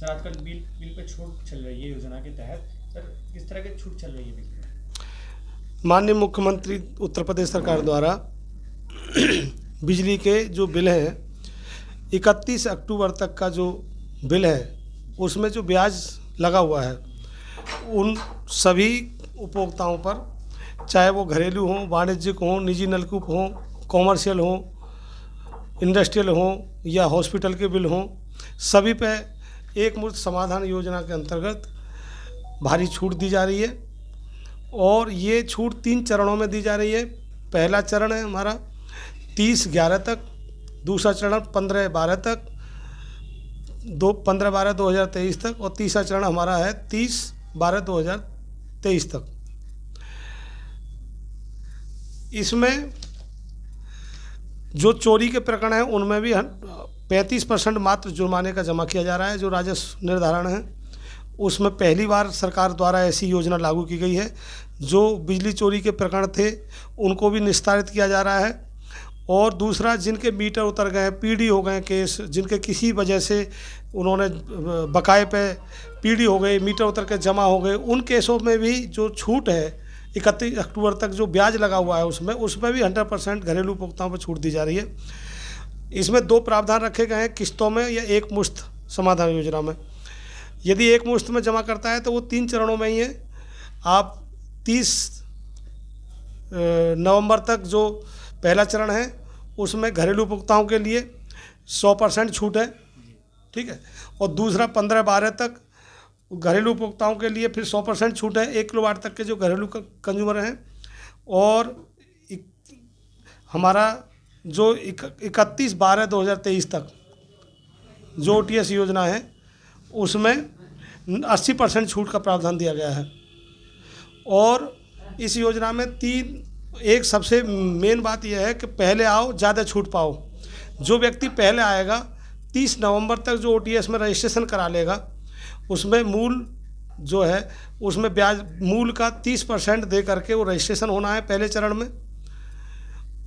Sir आजकल bill bill pay छूट चल रही है योजना के तहत, सर किस तरह की छूट चल रही है बिल पे? माननीय मुख्यमंत्री उत्तर प्रदेश सरकार द्वारा बिजली के जो बिल हैं 31 अक्टूबर तक का जो बिल है उसमें जो ब्याज लगा हुआ है उन सभी उपभोक्ताओं पर, चाहे वो घरेलू हों, वाणिज्यिक हों, निजी नलकूप हों, कॉमर्शियल हों, इंडस्ट्रियल हों या हॉस्पिटल के बिल हों, सभी पे एक मुश्त समाधान योजना के अंतर्गत भारी छूट दी जा रही है। और ये छूट 3 चरणों में दी जा रही है। पहला चरण है हमारा 30/11 तक, दूसरा चरण 15/12 तक, 15/12/2023 तक, और तीसरा चरण हमारा है 30/12/2023 तक। इसमें जो चोरी के प्रकरण हैं उनमें भी 35% मात्र जुर्माने का जमा किया जा रहा है। जो राजस्व निर्धारण है उसमें पहली बार सरकार द्वारा ऐसी योजना लागू की गई है। जो बिजली चोरी के प्रकरण थे उनको भी निस्तारित किया जा रहा है। और दूसरा, जिनके मीटर उतर गए, पीडी हो गए केस, जिनके किसी वजह से उन्होंने बकाए पे पीडी हो गई, मीटर उतर के जमा हो गए, उन केसों में भी जो छूट है 31 अक्टूबर तक जो ब्याज लगा हुआ है उसमें भी 100% घरेलू उपभोक्ताओं पर छूट दी जा रही है। इसमें 2 प्रावधान रखे गए हैं, किस्तों में या एक मुश्त समाधान योजना में। यदि एक मुश्त में जमा करता है तो वो 3 चरणों में ही है। आप 30 नवंबर तक जो पहला चरण है उसमें घरेलू उपभोक्ताओं के लिए 100% छूट है, ठीक है। और दूसरा 15/12 तक घरेलू उपभोक्ताओं के लिए फिर 100% छूट है, 1 किलोवाट तक के जो घरेलू कंज्यूमर हैं। और हमारा जो 31/12/2023 तक जो OTS योजना है उसमें 80% छूट का प्रावधान दिया गया है। और इस योजना में एक सबसे मेन बात यह है कि पहले आओ ज़्यादा छूट पाओ। जो व्यक्ति पहले आएगा 30 नवंबर तक जो OTS में रजिस्ट्रेशन करा लेगा उसमें मूल जो है उसमें ब्याज मूल का 30% दे करके वो रजिस्ट्रेशन होना है पहले चरण में।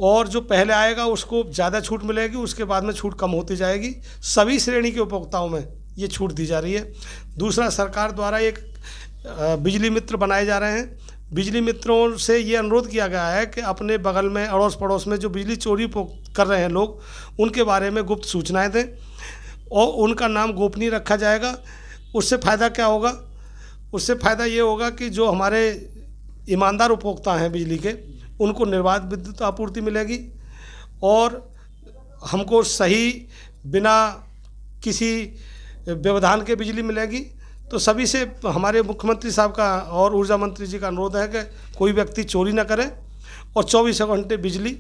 और जो पहले आएगा उसको ज़्यादा छूट मिलेगी, उसके बाद में छूट कम होती जाएगी। सभी श्रेणी के उपभोक्ताओं में ये छूट दी जा रही है। दूसरा, सरकार द्वारा एक बिजली मित्र बनाए जा रहे हैं। बिजली मित्रों से ये अनुरोध किया गया है कि अपने बगल में, अड़ोस पड़ोस में जो बिजली चोरी कर रहे हैं लोग, उनके बारे में गुप्त सूचनाएं दें और उनका नाम गोपनीय रखा जाएगा। उससे फ़ायदा क्या होगा? उससे फ़ायदा ये होगा कि जो हमारे ईमानदार उपभोक्ता हैं बिजली के, उनको निर्बाध विद्युत आपूर्ति मिलेगी और हमको सही बिना किसी व्यवधान के बिजली मिलेगी। तो सभी से हमारे मुख्यमंत्री साहब का और ऊर्जा मंत्री जी का अनुरोध है कि कोई व्यक्ति चोरी ना करे और 24 घंटे बिजली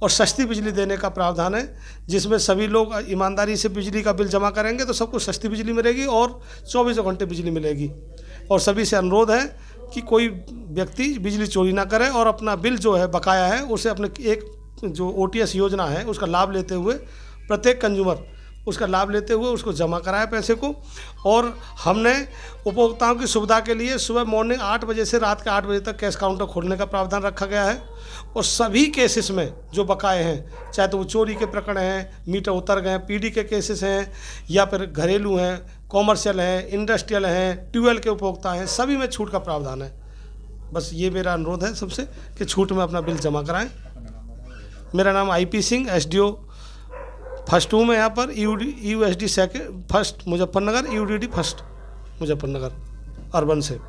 और सस्ती बिजली देने का प्रावधान है, जिसमें सभी लोग ईमानदारी से बिजली का बिल जमा करेंगे तो सबको सस्ती बिजली मिलेगी और 24 घंटे बिजली मिलेगी। और सभी से अनुरोध है कि कोई व्यक्ति बिजली चोरी ना करे और अपना बिल जो है बकाया है उसे अपने एक जो OTS योजना है उसका लाभ लेते हुए, प्रत्येक कंज्यूमर उसका लाभ लेते हुए उसको जमा कराए पैसे को। और हमने उपभोक्ताओं की सुविधा के लिए सुबह मॉर्निंग 8 बजे से रात के 8 बजे तक कैश काउंटर खोलने का प्रावधान रखा गया है। और सभी केसेस में जो बकाए हैं, चाहे तो वो चोरी के प्रकरण हैं, मीटर उतर गए, PD के केसेस हैं, या फिर घरेलू हैं, कॉमर्शियल हैं, इंडस्ट्रियल हैं, ट्यूबवेल के उपभोक्ता हैं, सभी में छूट का प्रावधान है। बस ये मेरा अनुरोध है सबसे कि छूट में अपना बिल जमा कराएँ। मेरा नाम IP सिंह, SDO फर्स्ट हूँ मैं यहाँ पर, USD second first Muzaffarnagar, UDD first Muzaffarnagar urban से।